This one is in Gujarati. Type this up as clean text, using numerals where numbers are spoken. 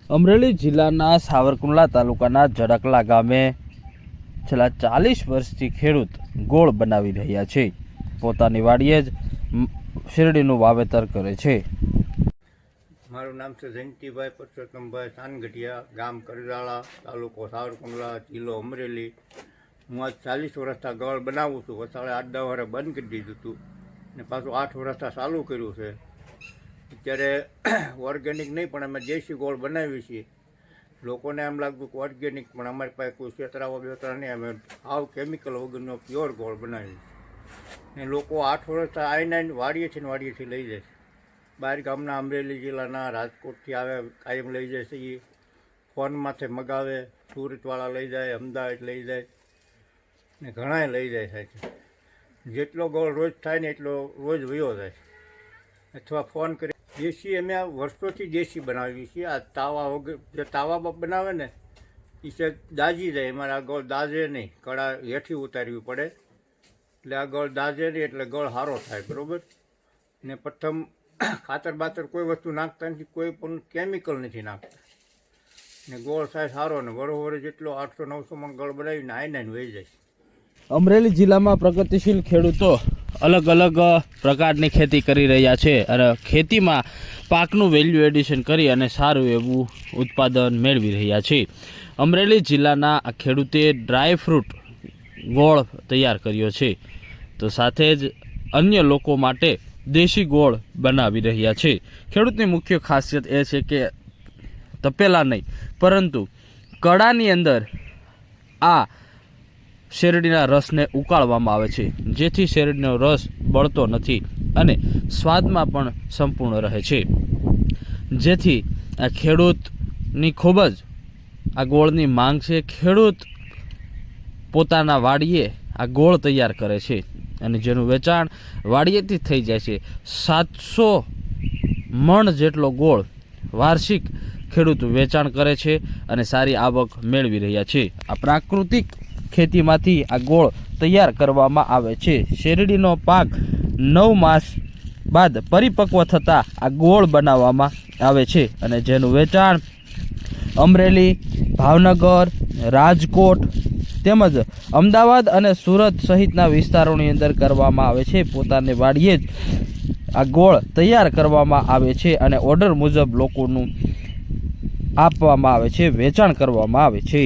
અમરેલી જિલ્લાના સાવરકુંડલા તાલુકાના જડકલા ગામે છેલ્લા 40 વર્ષથી ખેડૂત ગોળ બનાવી રહ્યા છે। પોતાની વાડીએ જ શેરડીનું વાવેતર કરે છે। મારું નામ છે જયંતિભાઈ પરસોત્તમભાઈ સાનગઢિયા, ગામ કરજાળા, તાલુકો સાવરકુંડલા, જિલ્લો અમરેલી। હું આજ 40 વર્ષથી ગોળ બનાવું છું। વસાળે 8-10 વર્ષ બંધ કરી દીધું હતું ને પાછું 8 વર્ષથી ચાલુ કર્યું છે। અત્યારે ઓર્ગેનિક નહીં પણ અમે દેશી ગોળ બનાવીએ છીએ। લોકોને એમ લાગતું કે ઓર્ગેનિક, પણ અમારી પાસે કોઈ છેતરાવા બેતરા નહીં, અમે આવ કેમિકલ વગરનો પ્યોર ગોળ બનાવીએ છીએ। ને લોકો 8 વર્ષથી આવીને વાડીએથી લઈ જાય છે। બહાર ગામના અમરેલી જિલ્લાના રાજકોટથી આવે, કાયમ લઈ જાય છે। એ ફોનમાંથી મગાવે, સુરતવાળા લઈ જાય, અમદાવાદ લઈ જાય ને ઘણાય લઈ જાય છે। જેટલો ગોળ રોજ થાય ને એટલો રોજ વયો જાય અથવા ફોન કરી। દેશી અમે આ વર્ષોથી દેશી બનાવીએ છીએ। આ તાવા વગર જે તાવા બનાવે ને એ છે દાજી જાય, અમારે આ ગોળ દાજે નહીં, કડા હેઠી ઉતારવી પડે એટલે આ ગોળ દાજે નહીં, એટલે ગોળ સારો થાય, બરાબર ને। પ્રથમ ખાતર બાતર કોઈ વસ્તુ નાખતા નથી, કોઈ પણ કેમિકલ નથી નાખતા ને ગોળ થાય સારો ને બરોબર જેટલો 800-900 મણ ગોળ બનાવીને આઈને વહી જાય। અમરેલી જિલ્લામાં પ્રગતિશીલ ખેડૂતો અલગ અલગ પ્રકારની ખેતી કરી રહ્યા છે અને ખેતીમાં પાકનું વેલ્યુ એડિશન કરી અને સારું એવું ઉત્પાદન મેળવી રહ્યા છે। અમરેલી જિલ્લાના આ ખેડૂતે ડ્રાય ફ્રૂટ ગોળ તૈયાર કર્યો છે, તો સાથે જ અન્ય લોકો માટે દેશી ગોળ બનાવી રહ્યા છે। ખેડૂતની મુખ્ય ખાસિયત એ છે કે તપેલા નહીં પરંતુ કડાની અંદર આ શેરડીના રસને ઉકાળવામાં આવે છે, જેથી શેરડીનો રસ બળતો નથી અને સ્વાદમાં પણ સંપૂર્ણ રહે છે, જેથી આ ખેડૂતની ખૂબ જ આ ગોળની માંગ છે। ખેડૂત પોતાના વાડીએ આ ગોળ તૈયાર કરે છે અને જેનું વેચાણ વાડીએથી થઈ જાય છે। 700 મણ જેટલો ગોળ વાર્ષિક ખેડૂત વેચાણ કરે છે અને સારી આવક મેળવી રહ્યા છે। આ પ્રાકૃતિક ખેતીમાંથી આ ગોળ તૈયાર કરવામાં આવે છે। શેરડીનો પાક 9 માસ બાદ પરિપક્વ થતાં આ ગોળ બનાવવામાં આવે છે અને જેનું વેચાણ અમરેલી, ભાવનગર, રાજકોટ તેમજ અમદાવાદ અને સુરત સહિતના વિસ્તારોની અંદર કરવામાં આવે છે। પોતાની વાડીએ જ આ ગોળ તૈયાર કરવામાં આવે છે અને ઓર્ડર મુજબ લોકોનું આપવામાં આવે છે, વેચાણ કરવામાં આવે છે।